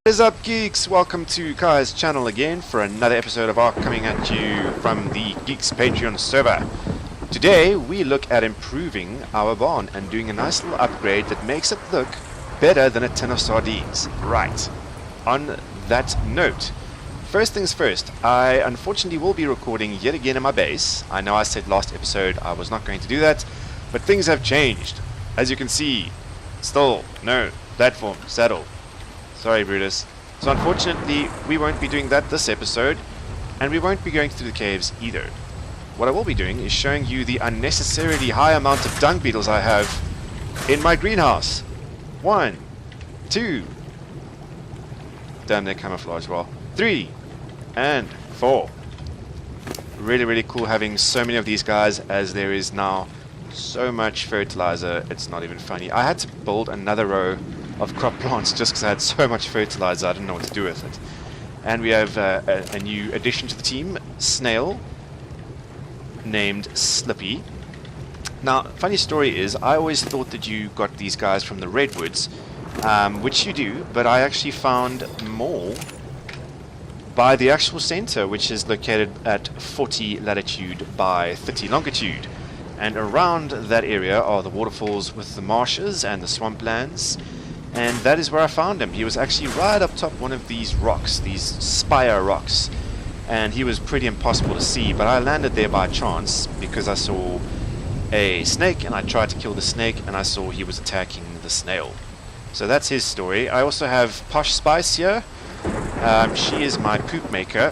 What is up, geeks? Welcome to Kai's channel again for another episode of Ark coming at you from the Geeks Patreon server. Today we look at improving our barn and doing a nice little upgrade that makes it look better than a tin of sardines. Right, on that note, first things first, I unfortunately will be recording yet again in my base. I know I said last episode I was not going to do that, but things have changed. As you can see, still no platform saddle. Sorry, Brutus. So unfortunately, we won't be doing that this episode, and we won't be going through the caves either. What I will be doing is showing you the unnecessarily high amount of dung beetles I have in my greenhouse. 1, 2, damn, they're camouflage well. 3, and 4. Really cool having so many of these guys, as there is now so much fertilizer, it's not even funny. I had to build another row of crop plants just because I had so much fertilizer I didn't know what to do with it. And we have a new addition to the team, Snail, named Slippy. Now, funny story is, I always thought that you got these guys from the redwoods, which you do, but I actually found more by the actual center, which is located at 40 latitude by 30 longitude. And around that area are the waterfalls with the marshes and the swamplands. And that is where I found him. He was actually right up top one of these rocks, these spire rocks. And he was pretty impossible to see, but I landed there by chance because I saw a snake and I tried to kill the snake and I saw he was attacking the snail. So that's his story. I also have Posh Spice here. She is my poop maker.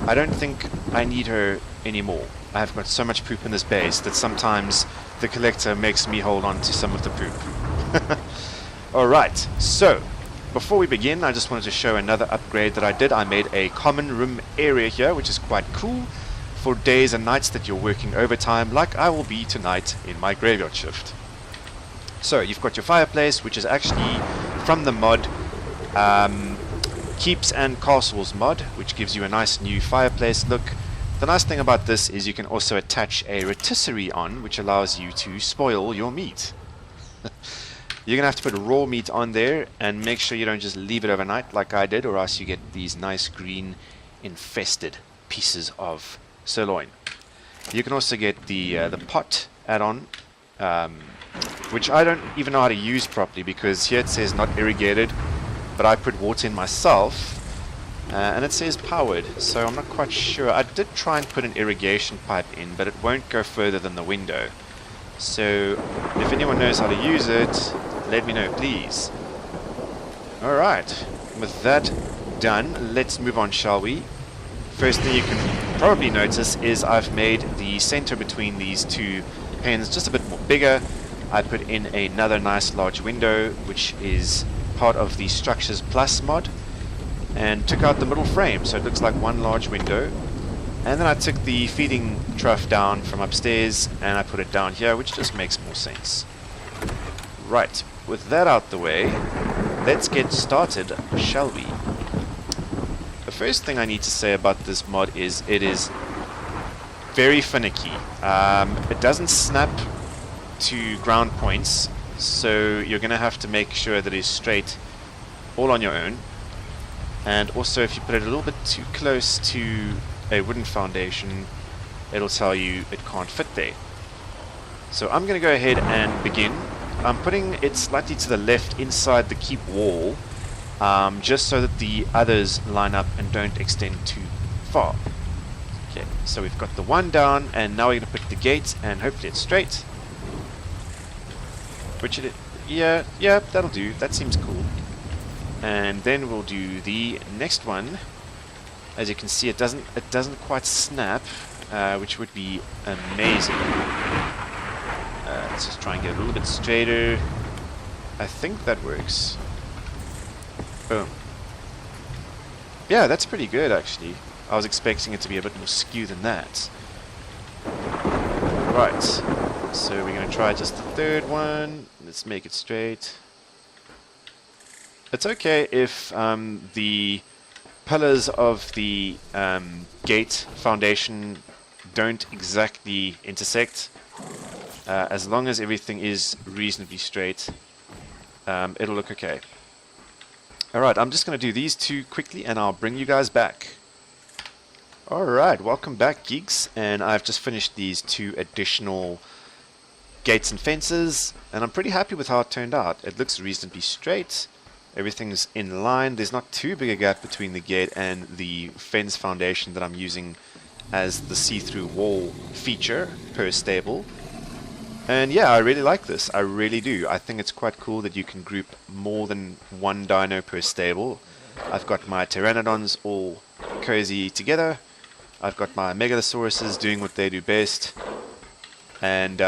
I don't think I need her anymore. I have got so much poop in this base that sometimes the collector makes me hold on to some of the poop. Alright, so before we begin, I just wanted to show another upgrade that I did. I made a common room area here, which is quite cool for days and nights that you're working overtime, like I will be tonight in my graveyard shift. So you've got your fireplace, which is actually from the mod Keeps and Castles mod, which gives you a nice new fireplace look. The nice thing about this is you can also attach a rotisserie on, which allows you to spoil your meat. You're going to have to put raw meat on there and make sure you don't just leave it overnight like I did, or else you get these nice green infested pieces of sirloin. You can also get the pot add-on, which I don't even know how to use properly because here it says not irrigated, but I put water in myself and it says powered, so I'm not quite sure. I did try and put an irrigation pipe in, but it won't go further than the window. So if anyone knows how to use it, let me know, please. Alright, with that done, let's move on, shall we? First thing you can probably notice is I've made the center between these two pens just a bit more bigger. I put in another nice large window, which is part of the Structures Plus mod, and took out the middle frame, so it looks like one large window. And then I took the feeding trough down from upstairs and I put it down here, which just makes more sense. Right, with that out the way, let's get started, shall we? The first thing I need to say about this mod is it is very finicky. It doesn't snap to ground points, so you're going to have to make sure that it's straight all on your own. And also, if you put it a little bit too close to a wooden foundation, it'll tell you it can't fit there. So I'm going to go ahead and begin. I'm putting it slightly to the left inside the keep wall, just so that the others line up and don't extend too far. Okay, so we've got the one down, and now we're going to put the gate, and hopefully it's straight. Which it is. Yeah, that'll do. That seems cool. And then we'll do the next one. As you can see, it doesn't quite snap, which would be amazing. Let's just try and get a little bit straighter. I think that works. Boom. Yeah, that's pretty good actually. I was expecting it to be a bit more skew than that. Right, so we're going to try just the third one. Let's make it straight. It's okay if the pillars of the gate foundation don't exactly intersect. As long as everything is reasonably straight, it'll look okay. Alright, I'm just going to do these two quickly and I'll bring you guys back. Alright, welcome back, geeks, and I've just finished these two additional gates and fences, and I'm pretty happy with how it turned out. It looks reasonably straight, everything's in line, there's not too big a gap between the gate and the fence foundation that I'm using as the see-through wall feature per stable. And yeah, I really like this, I really do. I think it's quite cool that you can group more than one dino per stable. I've got my pteranodons all cozy together. I've got my megalosauruses doing what they do best, and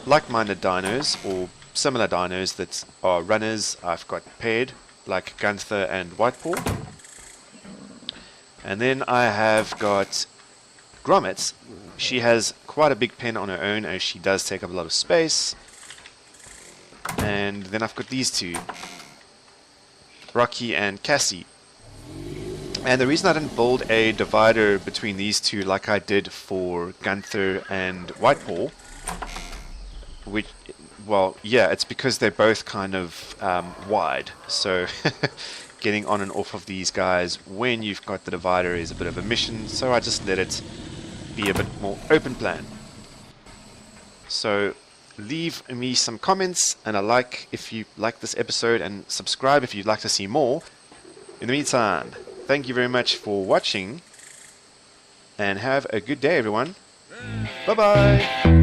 like-minded dinos or similar dinos that are runners. I've got paired like Gunther and Whitepaw, and then I have got Gromit. She has quite a big pen on her own as she does take up a lot of space, and then I've got these two, Rocky and Cassie. And the reason I didn't build a divider between these two like I did for Gunther and Whitepaw, which, well, yeah, it's because they're both kind of wide. So getting on and off of these guys when you've got the divider is a bit of a mission. So I just let it be a bit more open plan. So leave me some comments and a like if you like this episode, and subscribe if you'd like to see more. In the meantime, thank you very much for watching, and have a good day, everyone. Bye-bye.